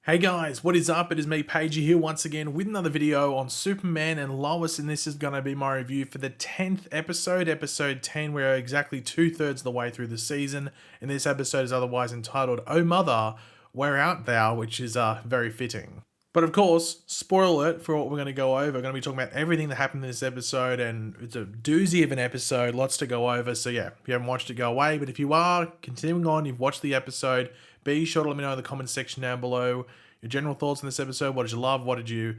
Hey guys, what is up? It is me, Pagey, here once again with another video on Superman and Lois, and this is going to be my review for the 10th episode, episode 10. We're exactly 2/3 of the way through the season, and this episode is otherwise entitled, Oh Mother, Where Art Thou?, which is very fitting. But of course, spoiler alert for what we're going to go over. We're going to be talking about everything that happened in this episode, and it's a doozy of an episode, lots to go over. So yeah, if you haven't watched it, go away. But if you are continuing on, you've watched the episode, be sure to let me know in the comments section down below your general thoughts on this episode. What did you love? What did you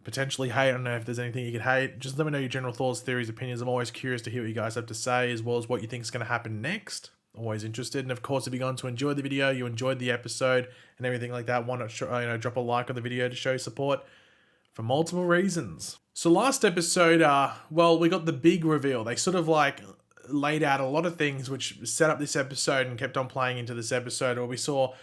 potentially hate? I don't know if there's anything you could hate. Just let me know your general thoughts, theories, opinions. I'm always curious to hear what you guys have to say, as well as what you think is going to happen next. Always interested. And of course, if you're going to enjoy the video, you enjoyed the episode and everything like that, why not drop a like on the video to show support for multiple reasons. So last episode, we got the big reveal. They sort of laid out a lot of things which set up this episode and kept on playing into this episode. Where we saw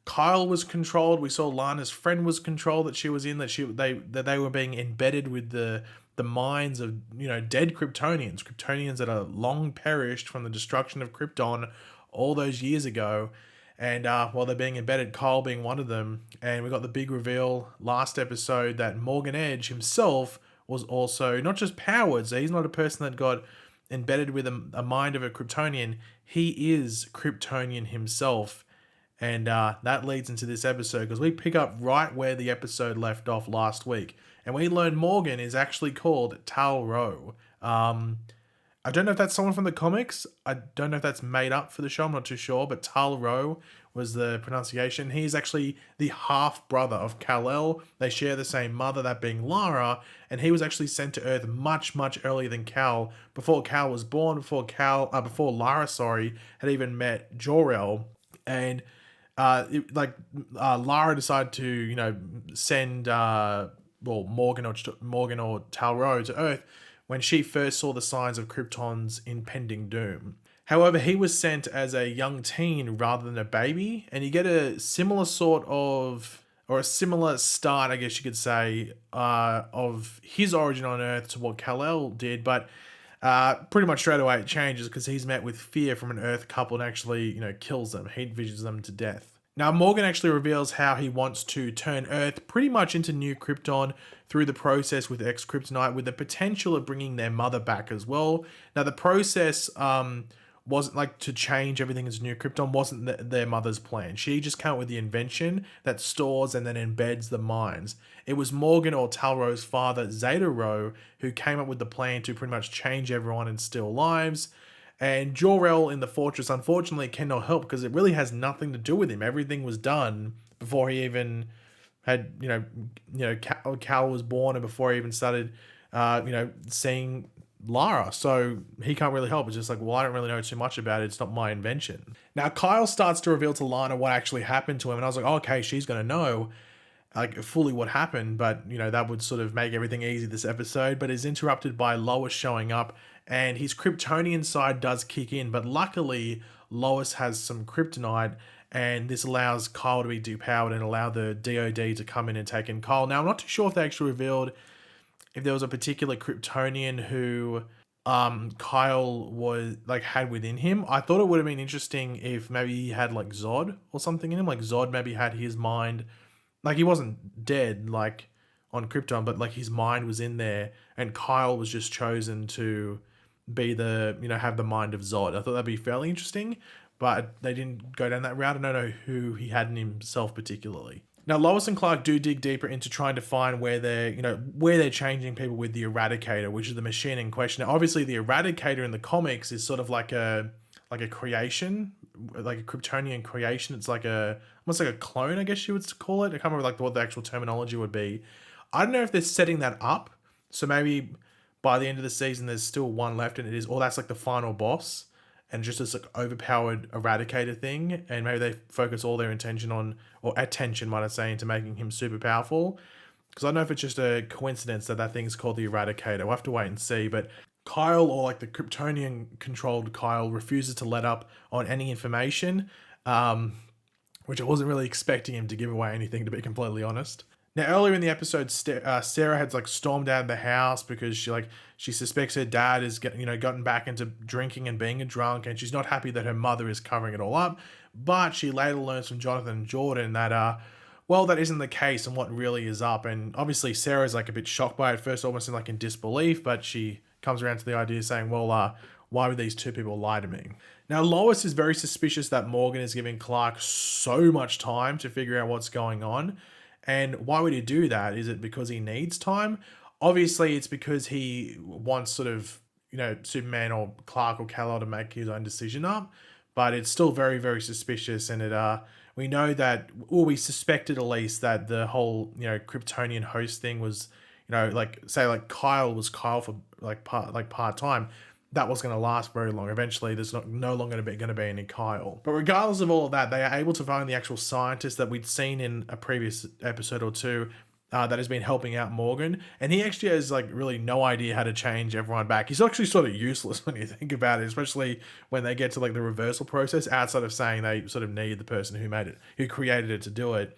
Kyle was controlled. We saw Lana's friend was controlled, that she was in, that they were being embedded with the minds of dead Kryptonians that are long perished from the destruction of Krypton all those years ago. And they're being embedded, Kyle being one of them. And we got the big reveal last episode that Morgan Edge himself was also not just powered, so he's not a person that got embedded with a mind of a Kryptonian. He is Kryptonian himself. And that leads into this episode, because we pick up right where the episode left off last week. And we learned Morgan is actually called Tal-Rho. I don't know if that's someone from the comics. I don't know if that's made up for the show. I'm not too sure. But Tal-Rho was the pronunciation. He's actually the half-brother of Kal-El. They share the same mother, that being Lara. And he was actually sent to Earth much, much earlier than Kal. Before Kal was born, before Lara, had even met Jor-El. And Lara decided to, send Morgan or Tal-Rho to Earth when she first saw the signs of Krypton's impending doom. However, he was sent as a young teen rather than a baby, and you get a similar a similar start, I guess you could say, of his origin on Earth to what Kal-El did, but pretty much straight away it changes because he's met with fear from an Earth couple and actually, kills them. He envisions them to death. Now, Morgan actually reveals how he wants to turn Earth pretty much into New Krypton through the process with X-Kryptonite, with the potential of bringing their mother back as well. Now, the process wasn't to change everything as New Krypton wasn't their mother's plan. She just came up with the invention that stores and then embeds the minds. It was Morgan or Tal-Rho's father, Zeta-Rho, who came up with the plan to pretty much change everyone and steal lives. And Jor-El in the fortress, unfortunately, cannot help because it really has nothing to do with him. Everything was done before he even had, Kal was born, and before he even started, seeing Lara. So he can't really help. It's just I don't really know too much about it. It's not my invention. Now, Kyle starts to reveal to Lana what actually happened to him. And I was like, okay, she's going to know fully what happened. But, that would sort of make everything easy this episode. But it's interrupted by Lois showing up. And his Kryptonian side does kick in. But luckily, Lois has some kryptonite. And this allows Kyle to be depowered and allow the DOD to come in and take in Kyle. Now, I'm not too sure if they actually revealed if there was a particular Kryptonian who Kyle was had within him. I thought it would have been interesting if maybe he had Zod or something in him. Zod maybe had his mind, he wasn't dead on Krypton, but his mind was in there, and Kyle was just chosen to be have the mind of Zod. I thought that'd be fairly interesting, but they didn't go down that route. I don't know who he had in himself particularly. Now, Lois and Clark do dig deeper into trying to find where they're changing people with the Eradicator, which is the machine in question. Now, obviously, the Eradicator in the comics is sort of like a creation, like a Kryptonian creation. It's almost like a clone, I guess you would call it. I can't remember what the actual terminology would be. I don't know if they're setting that up. So maybe by the end of the season, there's still one left, and that's the final boss. And just this overpowered Eradicator thing, and maybe they focus all their attention might I say, into making him super powerful. Because I don't know if it's just a coincidence that thing's called the Eradicator. We'll have to wait and see. But Kyle, or the Kryptonian-controlled Kyle, refuses to let up on any information, which I wasn't really expecting him to give away anything, to be completely honest. Now, earlier in the episode, Sarah had stormed out of the house because she suspects her dad has gotten back into drinking and being a drunk, and she's not happy that her mother is covering it all up. But she later learns from Jonathan and Jordan that well, that isn't the case and what really is up. And obviously Sarah's like a bit shocked by it first, almost in like in disbelief, but she comes around to the idea saying, well, why would these two people lie to me? Now, Lois is very suspicious that Morgan is giving Clark so much time to figure out what's going on. And why would he do that? Is it because he needs time? Obviously, it's because he wants sort of, Superman or Clark or Kal-El to make his own decision up. But it's still very, very suspicious. And we know that, or we suspected at least, that the whole, Kryptonian host thing was, like, say, like Kyle was Kyle for part time. That was going to last very long. Eventually, there's no longer going to be any Kyle. But regardless of all of that, they are able to find the actual scientist that we'd seen in a previous episode or two that has been helping out Morgan. And he actually has like really no idea how to change everyone back. He's actually sort of useless when you think about it, especially when they get to like the reversal process, outside of saying they sort of need the person who created it to do it.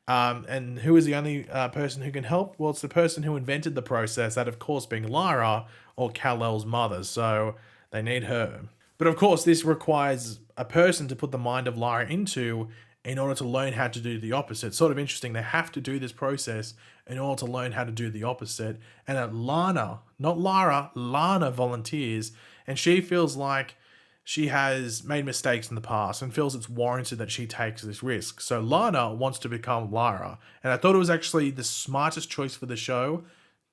And who is the only person who can help? Well, it's the person who invented the process, that of course being Lara, or Kal-El's mother, so they need her. But of course, this requires a person to put the mind of Lara into in order to learn how to do the opposite. It's sort of interesting. They have to do this process in order to learn how to do the opposite. And that Lana, not Lara, Lana volunteers, and she feels like she has made mistakes in the past and feels it's warranted that she takes this risk. So Lana wants to become Lara. And I thought it was actually the smartest choice for the show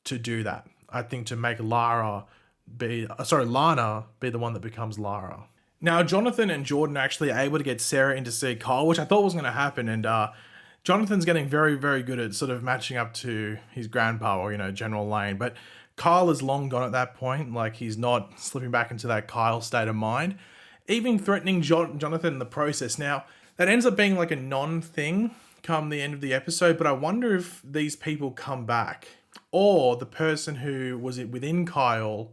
to do that. I think to make Lana be the one that becomes Lara. Now, Jonathan and Jordan are actually able to get Sarah in to see Kyle, which I thought was going to happen. And Jonathan's getting very, very good at sort of matching up to his grandpa or, General Lane. But Kyle is long gone at that point. Like, he's not slipping back into that Kyle state of mind, even threatening Jonathan in the process. Now, that ends up being like a non-thing come the end of the episode, but I wonder if these people come back, or the person who was within Kyle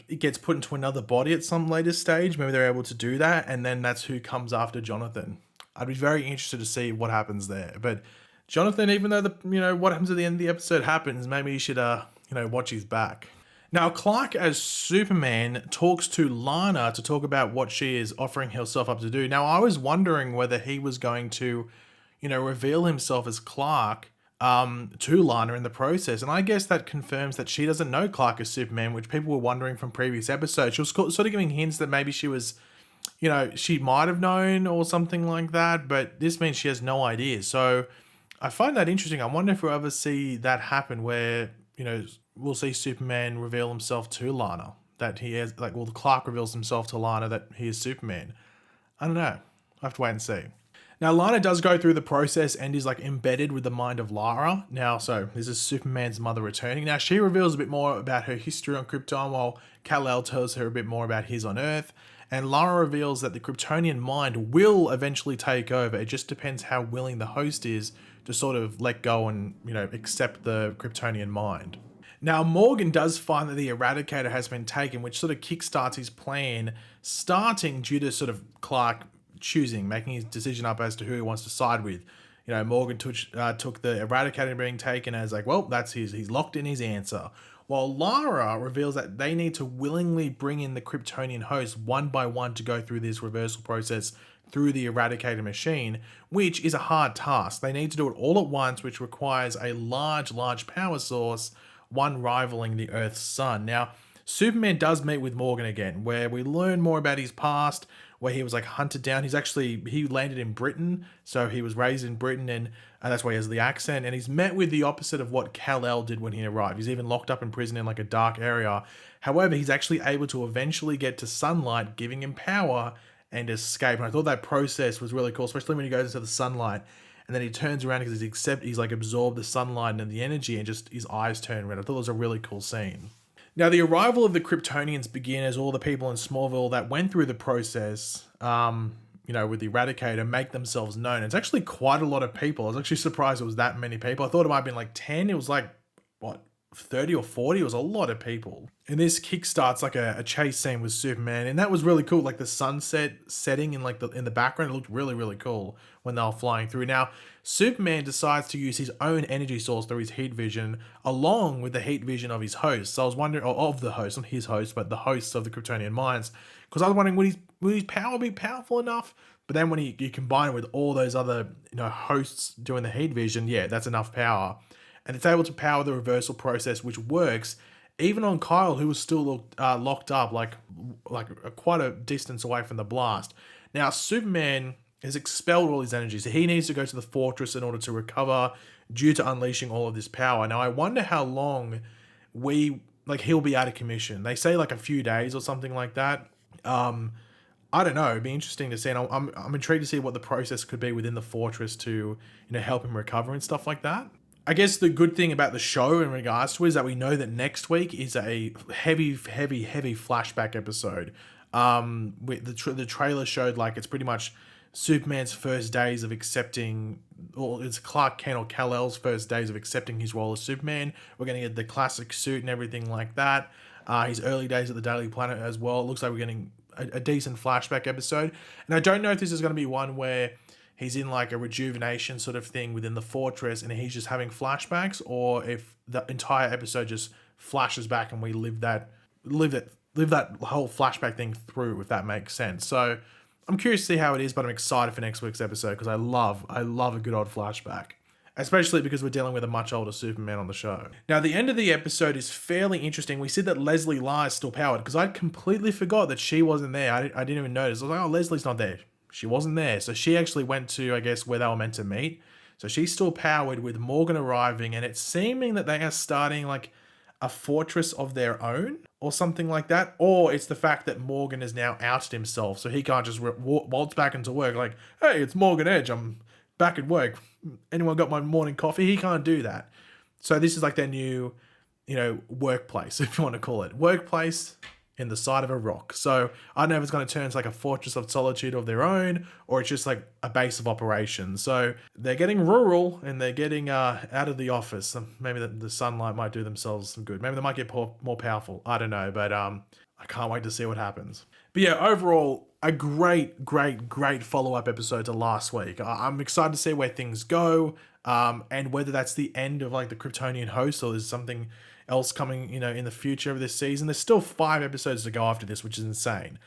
it gets put into another body at some later stage. Maybe they're able to do that, and then that's who comes after Jonathan. I'd be very interested to see what happens there. But Jonathan, even though what happens at the end of the episode happens, maybe you should watch his back. Now, Clark as Superman talks to Lana to talk about what she is offering herself up to do. Now, I was wondering whether he was going to, reveal himself as Clark to Lana in the process. And I guess that confirms that she doesn't know Clark as Superman, which people were wondering from previous episodes. She was sort of giving hints that maybe she was, she might have known or something like that, but this means she has no idea. So I find that interesting. I wonder if we'll ever see that happen where, we'll see Superman reveal himself to Lana, that he has, Clark reveals himself to Lana that he is Superman. I don't know. I have to wait and see. Now, Lana does go through the process and is embedded with the mind of Lara. Now, so this is Superman's mother returning. Now, she reveals a bit more about her history on Krypton, while Kal-El tells her a bit more about his on Earth. And Lara reveals that the Kryptonian mind will eventually take over. It just depends how willing the host is to sort of let go and, accept the Kryptonian mind. Now, Morgan does find that the Eradicator has been taken, which sort of kickstarts his plan, starting due to sort of Clark making his decision up as to who he wants to side with. Morgan took the Eradicator being taken as that's he's locked in his answer. While Lara reveals that they need to willingly bring in the Kryptonian host one by one to go through this reversal process through the Eradicator machine, which is a hard task. They need to do it all at once, which requires a large, large power source, one rivaling the Earth's sun. Now, Superman does meet with Morgan again, where we learn more about his past, where he was hunted down. He landed in Britain, so he was raised in Britain, and that's why he has the accent. And he's met with the opposite of what Kal-El did when he arrived. He's even locked up in prison in a dark area. However, he's actually able to eventually get to sunlight, giving him power and escape. And I thought that process was really cool, especially when he goes into the sunlight and then he turns around because he's absorbed the sunlight and the energy, and just his eyes turn red. I thought it was a really cool scene. Now, the arrival of the Kryptonians begin as all the people in Smallville that went through the process, with the Eradicator, make themselves known. It's actually quite a lot of people. I was actually surprised it was that many people. I thought it might have been 10. It was 30 or 40. It was a lot of people. And this kickstarts a chase scene with Superman, and that was really cool. The sunset setting in in the background, it looked really, really cool when they were flying through. Now, Superman decides to use his own energy source through his heat vision, along with the heat vision of his host. So I was wondering, of the host, not his host, but the hosts of the Kryptonian minds, because I was wondering, would his power be powerful enough But then when you combine it with all those other, hosts doing the heat vision, yeah, that's enough power. And it's able to power the reversal process, which works even on Kyle, who was still locked up, quite a distance away from the blast. Now, Superman has expelled all his energy, so he needs to go to the fortress in order to recover due to unleashing all of this power. Now, I wonder how long he'll be out of commission. They say like a few days or something like that. I don't know. It'd be interesting to see. And I'm intrigued to see what the process could be within the fortress to, help him recover and stuff like that. I guess the good thing about the show in regards to it is that we know that next week is a heavy flashback episode. The trailer showed like it's pretty much Superman's first days of accepting, or it's Clark Kent or Kal-El's first days of accepting his role as Superman. We're going to get the classic suit and everything like that. His early days at the Daily Planet as well. It looks like we're getting a decent flashback episode. And I don't know if this is going to be one where he's in like a rejuvenation sort of thing within the fortress and he's just having flashbacks, or if the entire episode just flashes back and we live that whole flashback thing through, if that makes sense. So I'm curious to see how it is, but I'm excited for next week's episode because I love a good old flashback, especially because we're dealing with a much older Superman on the show. Now, the end of the episode is fairly interesting. We said that Leslie Lar is still powered because I completely forgot that she wasn't there. I didn't even notice. I was like, oh, Leslie's not there. She wasn't there. So she actually went to, I guess, where they were meant to meet. So she's still powered with Morgan arriving, and it's seeming that they are starting like a fortress of their own or something like that. Or it's the fact that Morgan has now outed himself, so he can't just waltz back into work like, hey, it's Morgan Edge. I'm back at work. Anyone got my morning coffee? He can't do that. So this is like their new, workplace, if you want to call it. Workplace in the side of a rock. So I don't know if it's going to turn into like a fortress of solitude of their own, or it's just like a base of operations. So they're getting rural and they're getting out of the office. Maybe the sunlight might do themselves some good. Maybe they might get more powerful. I don't know, but I can't wait to see what happens. But yeah, overall, a great follow-up episode to last week. I'm excited to see where things go, and whether that's the end of like the Kryptonian host or there's something else coming, in the future of this season. There's still 5 episodes to go after this, which is insane.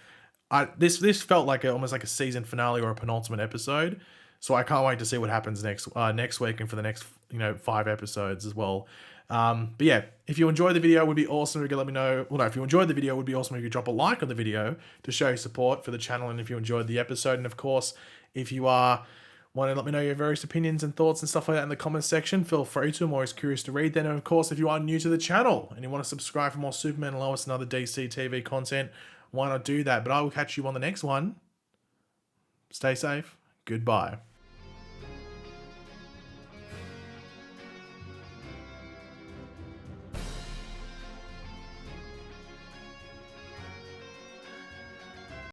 This felt like almost like a season finale or a penultimate episode. So I can't wait to see what happens next week and for the next 5 episodes as well. But yeah, if you enjoyed the video, it would be awesome if you could let me know. Well, no, if you enjoyed the video, it would be awesome if you could drop a like on the video to show your support for the channel, and if you enjoyed the episode. And of course, if you want to let me know your various opinions and thoughts and stuff like that in the comments section, feel free to. I'm always curious to read them. And of course, if you are new to the channel and you want to subscribe for more Superman, Lois, and other DCTV content, why not do that? But I will catch you on the next one. Stay safe. Goodbye.